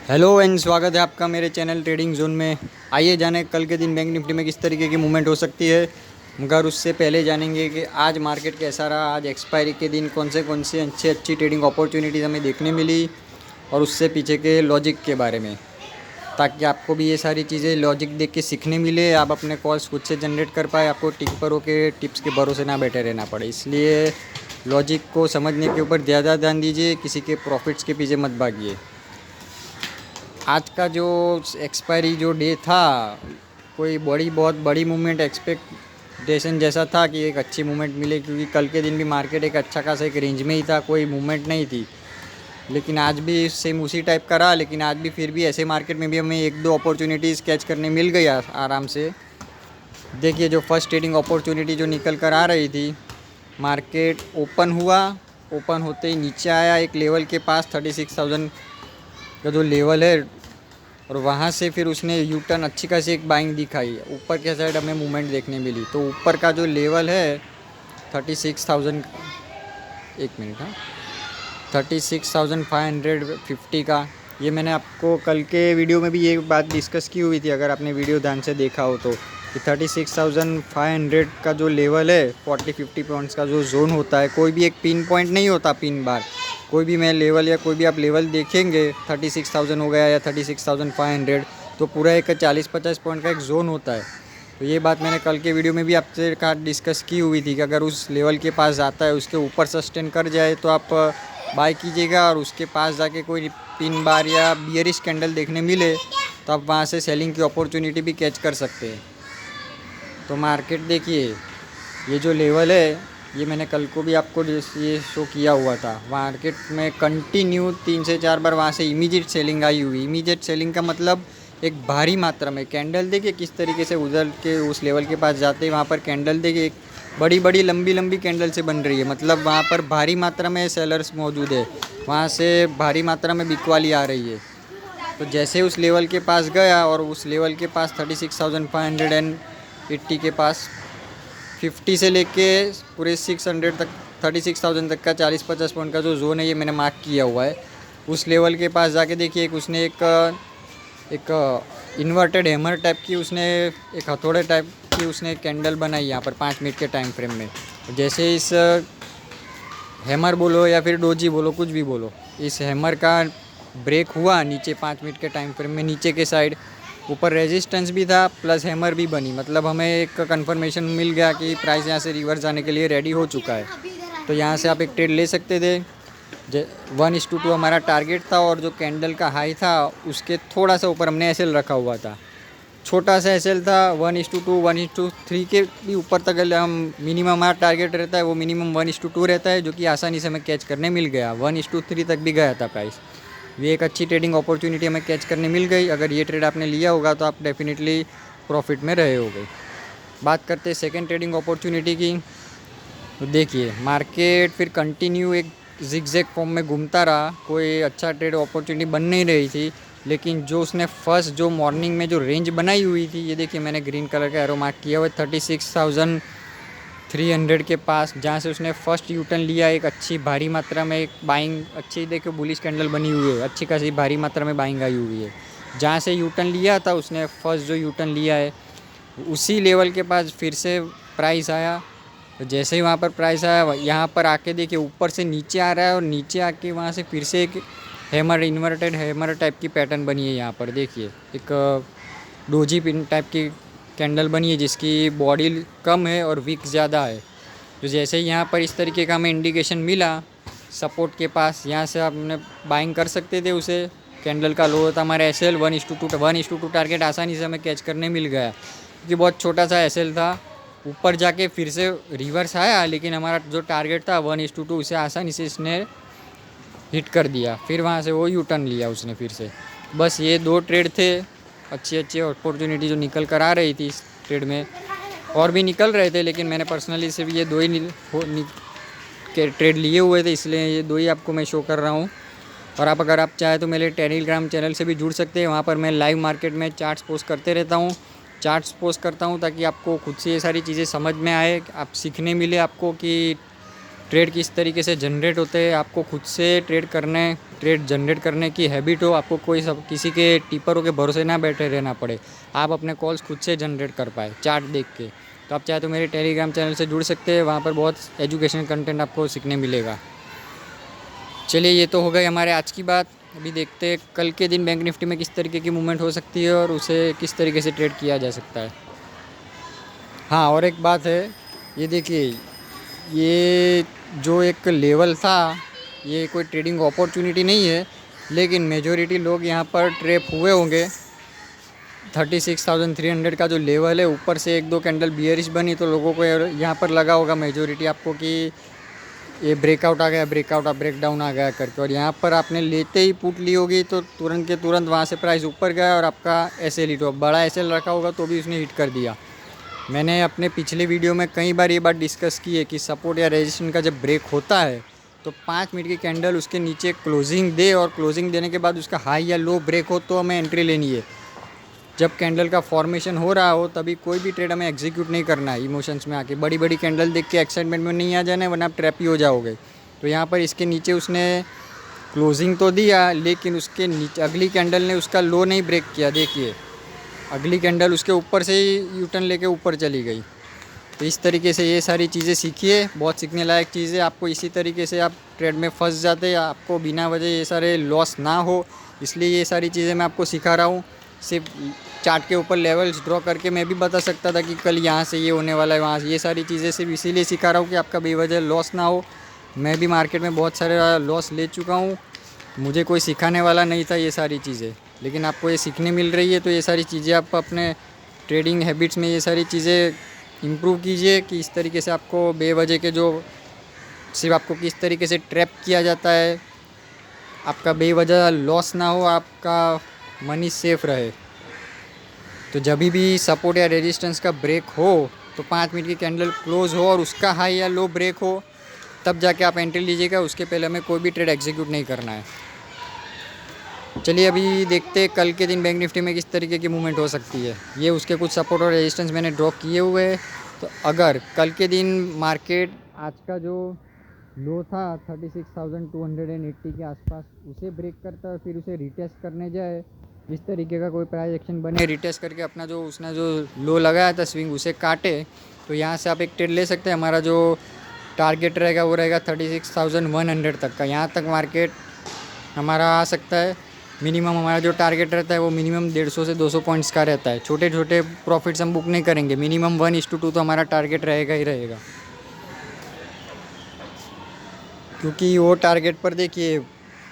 Hello and स्वागत है आपका मेरे चैनल ट्रेडिंग जोन में। आइए जाने कल के दिन बैंक निफ्टी में किस तरीके की मूवमेंट हो सकती है, मगर उससे पहले जानेंगे कि आज मार्केट कैसा रहा। आज एक्सपायरी के दिन कौन से अच्छी ट्रेडिंग अपॉर्चुनिटीज़ हमें देखने मिली और उससे पीछे के लॉजिक के बारे में, ताकि आपको भी ये सारी चीज़ें लॉजिक देख के सीखने मिले, आप अपने कॉल्स खुद से जनरेट कर पाए, आपको टिप्परों के टिप्स के भरोसे ना बैठे रहना पड़े। इसलिए लॉजिक को समझने के ऊपर ज़्यादा ध्यान दीजिए, किसी के प्रॉफिट्स के पीछे मत भागिए। आज का जो एक्सपायरी जो डे था, कोई बहुत बड़ी मूवमेंट एक्सपेक्टेशन जैसा था कि एक अच्छी मूवमेंट मिले, क्योंकि कल के दिन भी मार्केट एक अच्छा खासा एक रेंज में ही था, कोई मूवमेंट नहीं थी। लेकिन आज भी सेम उसी टाइप का रहा, लेकिन आज भी फिर भी ऐसे मार्केट में भी हमें एक दो अपॉर्चुनिटीज़ कैच करने मिल गई आराम से। देखिए, जो फर्स्ट ट्रेडिंग अपॉर्चुनिटी जो निकल कर आ रही थी, मार्केट ओपन हुआ, ओपन होते ही नीचे आया एक लेवल के पास 36,000 का जो लेवल है, और वहाँ से फिर उसने यू टर्न अच्छी खासी एक बाइंग दिखाई। ऊपर के साइड हमें मूवमेंट देखने मिली, तो ऊपर का जो लेवल है 36,000, एक मिनट, हाँ, 36,550 का, ये मैंने आपको कल के वीडियो में भी ये बात डिस्कस की हुई थी, अगर आपने वीडियो ध्यान से देखा हो तो, कि 36,500 का जो लेवल है 40-50 पॉइंट्स का जो जोन होता है, कोई भी एक पिन पॉइंट नहीं होता, पिन बार, कोई भी मैं लेवल या कोई भी आप लेवल देखेंगे 36,000 हो गया या 36,500, तो पूरा एक 40-50 पॉइंट का एक जोन होता है। तो ये बात मैंने कल के वीडियो में भी आपसे का डिस्कस की हुई थी कि अगर उस लेवल के पास जाता है, उसके ऊपर सस्टेन कर जाए तो आप बाय कीजिएगा, और उसके पास जाके कोई पिन बार या बियरिश कैंडल देखने मिले तो आप वहाँ से सेलिंग की अपॉर्चुनिटी भी कैच कर सकते हैं। तो मार्केट देखिए, ये जो लेवल है, ये मैंने कल को भी आपको ये शो किया हुआ था। मार्केट में कंटिन्यू 3 से 4 बार वहाँ से इमीडिएट सेलिंग आई हुई। इमीडिएट सेलिंग का मतलब एक भारी मात्रा में कैंडल देखिए किस तरीके से उधर के उस लेवल के पास जाते हैं, वहाँ पर कैंडल देखिए एक बड़ी लंबी कैंडल से बन रही है, मतलब वहाँ पर भारी मात्रा में सेलर्स मौजूद है, वहाँ से भारी मात्रा में बिकवाली आ रही है। तो जैसे उस लेवल के पास गया, और उस लेवल के पास 36,580 के पास 50 से लेके पूरे 600 तक, 36,000 तक का 40-50 पॉइंट का जो जोन है, ये मैंने मार्क किया हुआ है। उस लेवल के पास जाके देखिए, उसने एक इन्वर्टेड हैमर टाइप की, उसने एक हथौड़े टाइप की उसने कैंडल बनाई यहाँ पर 5 मिनट के टाइम फ्रेम में। जैसे इस हैमर बोलो या फिर डोजी बोलो, कुछ भी बोलो, इस हैमर का ब्रेक हुआ नीचे 5 मिनट के टाइम फ्रेम में, नीचे के साइड ऊपर रेजिस्टेंस भी था प्लस हैमर भी बनी, मतलब हमें एक कंफर्मेशन मिल गया कि प्राइस यहाँ से रिवर्स जाने के लिए रेडी हो चुका है। तो यहाँ से आप एक ट्रेड ले सकते थे। 1:2 हमारा टारगेट था, और जो कैंडल का हाई था उसके थोड़ा सा ऊपर हमने एसएल रखा हुआ था, छोटा सा एसएल था। 1:2 1:3 के भी ऊपर तक हम मिनिमम हमारा टारगेट रहता है, वो मिनिमम 1:2 रहता है, जो कि आसानी से हमें कैच करने मिल गया। 1:3 तक भी गया था प्राइस। ये एक अच्छी ट्रेडिंग अपॉर्चुनिटी हमें कैच करने मिल गई। अगर ये ट्रेड आपने लिया होगा तो आप डेफिनेटली प्रॉफिट में रहे होगे। बात करते हैं सेकेंड ट्रेडिंग अपॉर्चुनिटी की। तो देखिए, मार्केट फिर कंटिन्यू एक जिगजैग फॉर्म में घूमता रहा, कोई अच्छा ट्रेड अपॉर्चुनिटी बन नहीं रही थी। लेकिन जो उसने फर्स्ट जो मॉर्निंग में जो रेंज बनाई हुई थी, ये देखिए मैंने ग्रीन कलर का एरो मार्क किया हुआ है 36,300 के पास, जहाँ से उसने फर्स्ट यूटर्न लिया। एक अच्छी भारी मात्रा में एक बाइंग, अच्छी देखो बुलिश कैंडल बनी हुई है, अच्छी खासी भारी मात्रा में बाइंग आई हुई है। जहाँ से यूटर्न लिया था उसने, फर्स्ट जो यूटर्न लिया है, उसी लेवल के पास फिर से प्राइस आया। तो जैसे ही वहाँ पर प्राइस आया, यहाँ पर आके देखिए ऊपर से नीचे आ रहा है, और नीचे आके वहाँ से फिर से एक हैमर, इन्वर्टेड हैमर टाइप की पैटर्न बनी है। यहाँ पर देखिए एक डोजी पिन टाइप की कैंडल बनी है, जिसकी बॉडी कम है और विक ज़्यादा है। तो जैसे ही यहाँ पर इस तरीके का हमें इंडिकेशन मिला सपोर्ट के पास, यहाँ से आपने बाइंग कर सकते थे उसे। कैंडल का लो था हमारा एसएल 1:2 टारगेट आसानी से हमें कैच करने मिल गया, क्योंकि बहुत छोटा सा एसएल था। ऊपर जाके फिर से रिवर्स आया, लेकिन हमारा जो टारगेट था 1:2 उसे आसानी से इसने हिट कर दिया। फिर वहाँ से वो यू टर्न लिया उसने फिर से। बस ये दो ट्रेड थे, अच्छी अपॉर्चुनिटी जो निकल कर आ रही थी इस ट्रेड में। और भी निकल रहे थे, लेकिन मैंने पर्सनली सिर्फ ये दो ही ट्रेड लिए हुए थे, इसलिए ये दो ही आपको मैं शो कर रहा हूँ। और आप अगर आप चाहे तो मेरे टेलीग्राम चैनल से भी जुड़ सकते हैं, वहाँ पर मैं लाइव मार्केट में चार्ट्स पोस्ट करते रहता हूँ, चार्ट्स पोस्ट करता हूँ, ताकि आपको खुद से ये सारी चीज़ें समझ में आए, आप सीखने मिले आपको कि ट्रेड किस तरीके से जनरेट होते हैं, आपको खुद से ट्रेड जनरेट करने की हैबिट हो, आपको किसी के टिपरों के भरोसे ना बैठे रहना पड़े, आप अपने कॉल्स खुद से जनरेट कर पाए चार्ट देख के, तो आप चाहे तो मेरे टेलीग्राम चैनल से जुड़ सकते हैं। वहाँ पर बहुत एजुकेशनल कंटेंट आपको सीखने मिलेगा। चलिए, ये तो हो गई हमारे आज की बात। अभी देखते हैं कल के दिन बैंक निफ्टी में किस तरीके की मूवमेंट हो सकती है और उसे किस तरीके से ट्रेड किया जा सकता है। हाँ, और एक बात है, ये देखिए, ये जो एक लेवल था, ये कोई ट्रेडिंग अपॉर्चुनिटी नहीं है, लेकिन मेजॉरिटी लोग यहाँ पर ट्रैप हुए होंगे। 36,300 का जो लेवल है, ऊपर से एक दो कैंडल बियरिश बनी तो लोगों को यहाँ पर लगा होगा मेजॉरिटी आपको कि ये ब्रेकआउट आ गया, ब्रेकडाउन आ गया करके, और यहाँ पर आपने लेते ही पुट ली होगी तो तुरंत के तुरंत वहाँ से प्राइस ऊपर गया और आपका एसएल हिट हुआ। बड़ा एसएल रखा होगा तो भी उसने हिट कर दिया। मैंने अपने पिछले वीडियो में कई बार ये बात डिस्कस की है कि सपोर्ट या रेजिस्टेंस का जब ब्रेक होता है तो 5 मिनट की कैंडल उसके नीचे क्लोजिंग दे, और क्लोजिंग देने के बाद उसका हाई या लो ब्रेक हो तो हमें एंट्री लेनी है। जब कैंडल का फॉर्मेशन हो रहा हो तभी कोई भी ट्रेड हमें एग्जीक्यूट नहीं करना है इमोशंस में आके। बड़ी बड़ी कैंडल देख के एक्साइटमेंट में नहीं आ जाना है, वरना आप ट्रैप ही हो जाओगे। तो यहाँ पर इसके नीचे उसने क्लोजिंग तो दिया, लेकिन उसके नीचे अगली कैंडल ने उसका लो नहीं ब्रेक किया। देखिए, अगली कैंडल उसके ऊपर से ही यूटर्न लेके ऊपर चली गई। तो इस तरीके से ये सारी चीज़ें सीखिए, बहुत सीखने लायक चीज़ें। आपको इसी तरीके से आप ट्रेड में फंस जाते, आपको बिना वजह ये सारे लॉस ना हो, इसलिए ये सारी चीज़ें मैं आपको सिखा रहा हूँ। सिर्फ चार्ट के ऊपर लेवल्स ड्रॉ करके मैं भी बता सकता था कि कल यहाँ से ये होने वाला है, वहाँ से। ये सारी चीज़ें सिर्फ इसीलिए सिखा रहा हूँ कि आपका बेवजह लॉस ना हो। मैं भी मार्केट में बहुत सारे लॉस ले चुका हूँ, मुझे कोई सिखाने वाला नहीं था ये सारी चीज़ें, लेकिन आपको ये सीखने मिल रही है। तो ये सारी चीज़ें आप अपने ट्रेडिंग हैबिट्स में ये सारी चीज़ें इम्प्रूव कीजिए कि इस तरीके से आपको बेवजह के जो सिर्फ आपको किस तरीके से ट्रैप किया जाता है, आपका बेवजह लॉस ना हो, आपका मनी सेफ रहे। तो जब भी सपोर्ट या रेजिस्टेंस का ब्रेक हो तो 5 मिनट की कैंडल क्लोज हो और उसका हाई या लो ब्रेक हो, तब जाके आप एंट्री लीजिएगा। उसके पहले हमें कोई भी ट्रेड एग्जीक्यूट नहीं करना है। चलिए, अभी देखते हैं कल के दिन बैंक निफ्टी में किस तरीके की मूवमेंट हो सकती है। ये उसके कुछ सपोर्ट और रेजिस्टेंस मैंने ड्रॉ किए हुए हैं। तो अगर कल के दिन मार्केट आज का जो लो था 36,280 के आसपास, उसे ब्रेक करता है, फिर उसे रिटेस्ट करने जाए, इस तरीके का कोई प्राइस एक्शन बने, रिटेस्ट करके अपना जो उसने जो लो लगाया था स्विंग उसे काटे, तो यहाँ से आप एक ट्रेड ले सकते हैं। हमारा जो टारगेट रहेगा वो रहेगा 36,100 तक का। यहाँ तक मार्केट हमारा आ सकता है। मिनिमम हमारा जो टारगेट रहता है वो मिनिमम 150 से 200 पॉइंट्स का रहता है। छोटे छोटे प्रॉफिट्स हम बुक नहीं करेंगे, मिनिमम 1:2 तो हमारा टारगेट रहेगा ही रहेगा। क्योंकि वो टारगेट पर देखिए,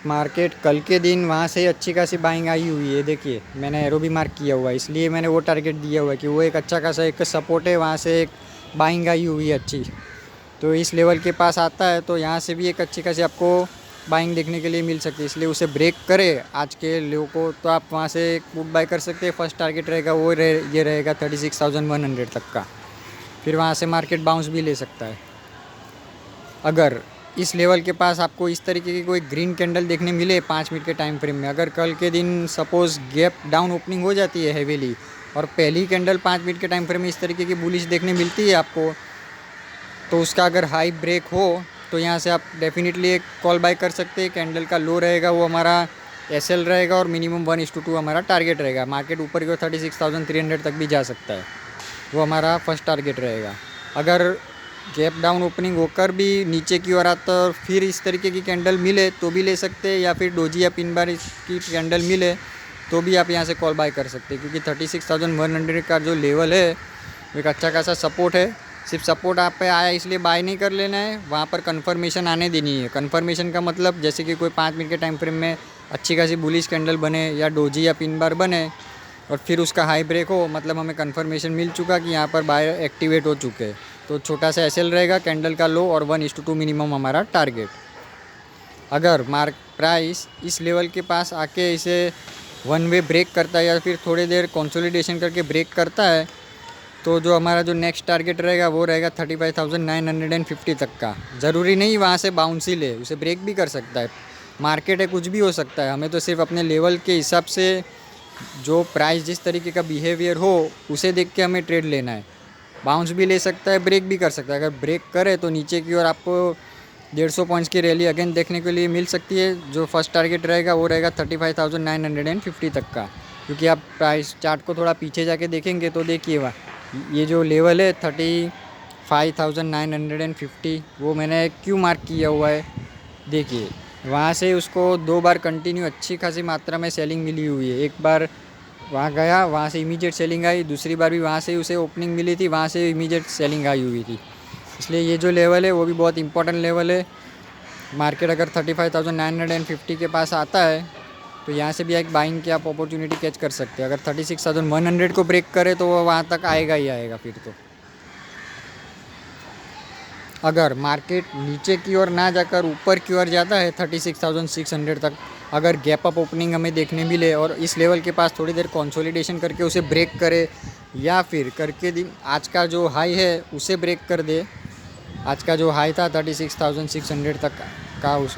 मार्केट कल के दिन वहाँ से अच्छी खासी बाइंग आई हुई है। देखिए, मैंने एरो भी मार्क किया हुआ है, इसलिए मैंने वो टारगेट दिया हुआ है कि वो एक अच्छा खासा एक सपोर्ट है, वहाँ से एक बाइंग आई हुई है अच्छी। तो इस लेवल के पास आता है तो यहाँ से भी एक अच्छी खासी आपको बाइंग देखने के लिए मिल सकती है। इसलिए उसे ब्रेक करे आज के लो को तो आप वहाँ से पुट बाय कर सकते हैं। फर्स्ट टारगेट रहेगा वो ये रहेगा 36,100 तक का। फिर वहाँ से मार्केट बाउंस भी ले सकता है। अगर इस लेवल के पास आपको इस तरीके की कोई ग्रीन कैंडल देखने मिले 5 मिनट के टाइम फ्रेम में, अगर कल के दिन सपोज़ गैप डाउन ओपनिंग हो जाती है हेवीली और पहली कैंडल 5 मिनट के टाइम फ्रेम में इस तरीके की बुलिश देखने मिलती है आपको, तो उसका अगर हाई ब्रेक हो तो यहाँ से आप डेफिनेटली एक कॉल बाय कर सकते हैं। कैंडल का लो रहेगा वो हमारा एसएल रहेगा और मिनिमम 1:2 हमारा टारगेट रहेगा। मार्केट ऊपर की ओर 36,300 तक भी जा सकता है, वो हमारा फर्स्ट टारगेट रहेगा। अगर गैप डाउन ओपनिंग होकर भी नीचे की ओर आता और फिर इस तरीके की कैंडल मिले तो भी ले सकते हैं, या फिर डोजी या पिन बार की कैंडल मिले तो भी आप यहाँ से कॉल बाय कर सकते हैं। क्योंकि 36,100 का जो लेवल है वो एक अच्छा खासा सपोर्ट है। सिर्फ सपोर्ट आप पे आया इसलिए बाय नहीं कर लेना है, वहाँ पर कन्फर्मेशन आने देनी है। कन्फर्मेशन का मतलब जैसे कि कोई 5 मिनट के टाइम फ्रेम में अच्छी खासी बुलिश कैंडल बने या डोजी या पिन बार बने और फिर उसका हाई ब्रेक हो, मतलब हमें कन्फर्मेशन मिल चुका कि यहाँ पर बाय एक्टिवेट हो चुके हैं। तो छोटा सा एसएल रहेगा, कैंडल का लो और 1:2 मिनिमम हमारा टारगेट। अगर प्राइस इस लेवल के पास आके इसे वन वे ब्रेक करता है या फिर थोड़ी देर कंसोलिडेशन करके ब्रेक करता है, तो जो हमारा जो नेक्स्ट टारगेट रहेगा वो रहेगा 35,950 तक का। ज़रूरी नहीं वहाँ से बाउंस ही ले, उसे ब्रेक भी कर सकता है। मार्केट है, कुछ भी हो सकता है। हमें तो सिर्फ अपने लेवल के हिसाब से जो प्राइस जिस तरीके का बिहेवियर हो उसे देख के हमें ट्रेड लेना है। बाउंस भी ले सकता है, ब्रेक भी कर सकता है। अगर ब्रेक करे तो नीचे की ओर आपको 150 पॉइंट्स की रैली अगेन देखने के लिए मिल सकती है। जो फर्स्ट टारगेट रहेगा वो रहेगा 35,950 तक का, क्योंकि आप प्राइस चार्ट को थोड़ा पीछे जाके देखेंगे तो देखिए वहाँ ये जो लेवल है 35,950 वो मैंने क्यों मार्क किया हुआ है, देखिए वहाँ से उसको 2 बार कंटिन्यू अच्छी खासी मात्रा में सेलिंग मिली हुई है। एक बार वहाँ गया, वहाँ से इमीडिएट सेलिंग आई, दूसरी बार भी वहाँ से उसे ओपनिंग मिली थी, वहाँ से इमीडिएट सेलिंग आई हुई थी। इसलिए ये जो लेवल है वो भी बहुत इंपॉर्टेंट लेवल है। मार्केट अगर 35,950 के पास आता है तो यहाँ से भी एक बाइंग की आप अपॉर्चुनिटी कैच कर सकते हैं। अगर 36,100 को ब्रेक करे तो वो वहाँ तक आएगा ही आएगा। फिर तो अगर मार्केट नीचे की ओर ना जाकर ऊपर की ओर जाता है 36,600 तक, अगर गैप अप ओपनिंग हमें देखने मिले और इस लेवल के पास थोड़ी देर कंसोलिडेशन करके उसे ब्रेक करे, या फिर करके दिन आज का जो हाई है उसे ब्रेक कर दे। आज का जो हाई था 36,600 तक का, उस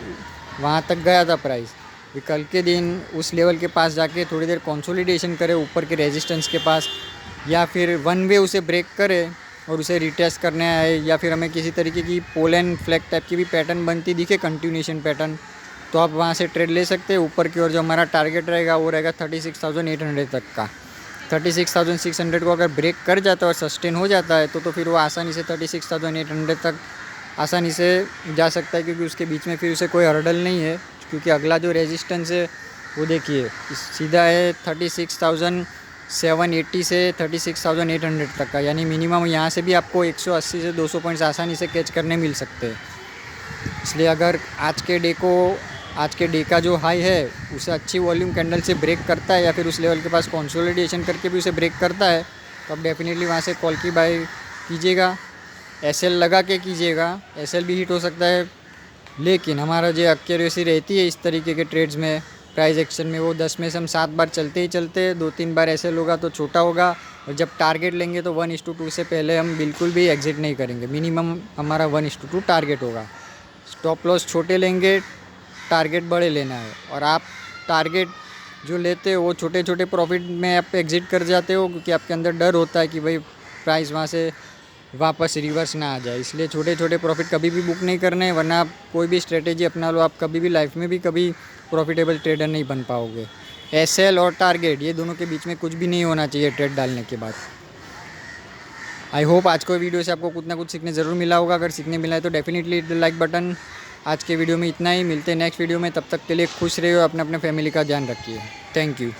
वहाँ तक गया था प्राइस। फिर कल के दिन उस लेवल के पास जाके थोड़ी देर कंसोलिडेशन करे ऊपर के रेजिस्टेंस के पास, या फिर वन वे उसे ब्रेक करे और उसे रिटेस्ट करने आए, या फिर हमें किसी तरीके की पोल एंड फ्लैग टाइप की भी पैटर्न बनती दिखे, कंटिन्यूएशन पैटर्न, तो आप वहाँ से ट्रेड ले सकते हैं। ऊपर की ओर जो हमारा टारगेट रहेगा वो रहेगा 36,800 तक का। 36,600 को अगर ब्रेक कर जाता है और सस्टेन हो जाता है तो फिर वो आसानी से 36,800 तक आसानी से जा सकता है, क्योंकि उसके बीच में फिर उसे कोई हर्डल नहीं है। क्योंकि अगला जो रेजिस्टेंस है वो देखिए सीधा है 36,780 से 36,800 तक का, यानी मिनिमम यहाँ से भी आपको 180 से 200 पॉइंट्स आसानी से कैच करने मिल सकते हैं। इसलिए अगर आज के डे का जो हाई है उसे अच्छी वॉल्यूम कैंडल से ब्रेक करता है, या फिर उस लेवल के पास कंसोलिडेशन करके भी उसे ब्रेक करता है, तो आप डेफिनेटली वहाँ से कॉल की बाय कीजिएगा। एसएल लगा के कीजिएगा, एसएल भी हिट हो सकता है, लेकिन हमारा जो एक्यूरेसी रहती है इस तरीके के ट्रेड्स में प्राइस एक्शन में, वो 10 में से हम 7 बार चलते ही चलते 2-3 बार एसएल होगा तो छोटा होगा, और जब टारगेट लेंगे तो 1:2 से पहले हम बिल्कुल भी एग्जिट नहीं करेंगे। मिनिमम हमारा 1:2 टारगेट होगा। स्टॉप लॉस छोटे लेंगे, टारगेट बड़े लेना है, और आप टारगेट जो लेते हो वो छोटे छोटे प्रॉफिट में आप एग्जिट कर जाते हो, क्योंकि आपके अंदर डर होता है कि भाई प्राइस वहाँ से वापस रिवर्स ना आ जाए। इसलिए छोटे छोटे प्रॉफिट कभी भी बुक नहीं करने, वरना आप कोई भी स्ट्रेटेजी अपना लो, आप कभी भी लाइफ में भी कभी प्रॉफिटेबल ट्रेडर नहीं बन पाओगे। एसएल और टारगेट ये दोनों के बीच में कुछ भी नहीं होना चाहिए ट्रेड डालने के बाद। आई होप आज को वीडियो से आपको कुछ ना कुछ सीखने ज़रूर मिला होगा। अगर सीखने मिला है तो definitely hit the like button. आज के वीडियो में इतना ही, मिलते हैं नेक्स्ट वीडियो में। तब तक के लिए खुश रहिए, अपने अपने फैमिली का ध्यान रखिए। Thank you.